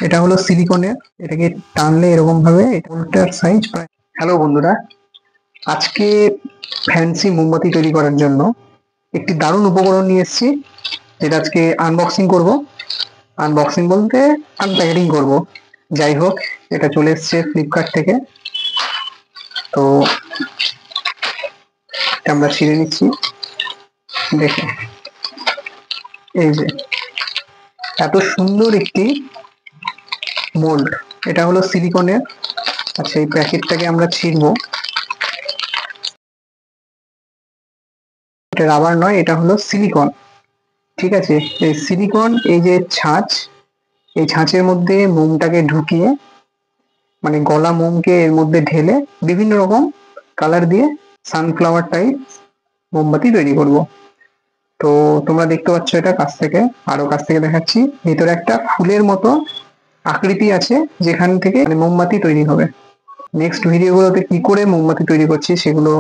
এটা হলো সিলিকনের। এটাকে টানলে এরকম ভাবে এটার সাইজ প্রায়। হ্যালো বন্ধুরা, আজকে ফ্যান্সি মোমবাতি তৈরি করার জন্য একটি দারুণ উপকরণ নিয়ে এসেছি, যেটা আজকে আনবক্সিং করব। আনবক্সিং বলতে আনপ্যাকেটিং করব। যাই হোক, এটা চলে এসছে ফ্লিপকার্ট থেকে। তো আমরা ছিঁড়ে নিচ্ছি। দেখো, এই যে এত সুন্দর একটি মোল্ড, এটা হলো সিলিকনের। আচ্ছা, এই প্যাকেটটাকে আমরা ছিঁড়বো। এটা রাবার নয়, এটা হলো সিলিকন। ঠিক আছে, এই সিলিকন, এই যে ছাঁচ, এই ছাঁচের মধ্যে মোমটাকে ঢুকিয়ে, মানে গলা মোমকে এর মধ্যে ঢেলে বিভিন্ন রকম কালার দিয়ে সানফ্লাওয়ার টাইপ মোমবাতি তৈরি করব। তো তোমরা দেখতে পাচ্ছ এটা কাছ থেকে, আরো কাছ থেকে দেখাচ্ছি। ভিতরে একটা ফুলের মতো আকৃতি আছে, যেখান থেকে মানে মোমবাতি তৈরি হবে। নেক্সট ভিডিওগুলোতে কি করে মোমবাতি তৈরি করছি সেগুলো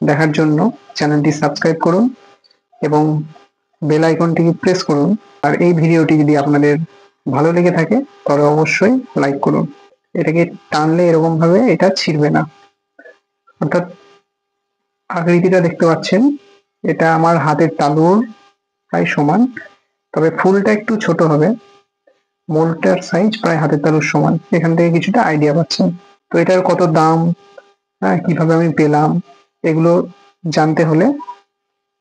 দেখার জন্য চ্যানেলটি সাবস্ক্রাইব করুন এবং বেল আইকনটি প্রেস করুন। আর এই ভিডিওটি যদি আপনাদের ভালো লেগে থাকে তাহলে অবশ্যই লাইক করুন। এটাকে টানলে এরকম ভাবে এটা ছিঁড়বে না, অর্থাৎ আকৃতিটা দেখতে পাচ্ছেন, এটা আমার হাতের তালুর প্রায় সমান, তবে ফুলটা একটু ছোট হবে। মোলটার সাইজ প্রায় হাতের তালুর সমান, এখান থেকে কিছুটা আইডিয়া পাচ্ছেন। তো এটার কত দাম, হ্যাঁ, কিভাবে আমি পেলাম, এগুলো জানতে হলে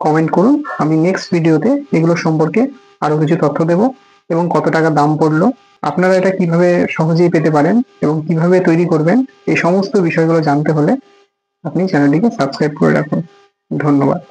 কমেন্ট করুন। আমি নেক্সট ভিডিওতে এগুলো সম্পর্কে আরো কিছু তথ্য দেব এবং কত টাকা দাম পড়লো, আপনারা এটা কিভাবে সহজেই পেতে পারেন এবং কিভাবে তৈরি করবেন, এই সমস্ত বিষয়গুলো জানতে হলে আপনি চ্যানেলটিকে সাবস্ক্রাইব করে রাখুন। ধন্যবাদ।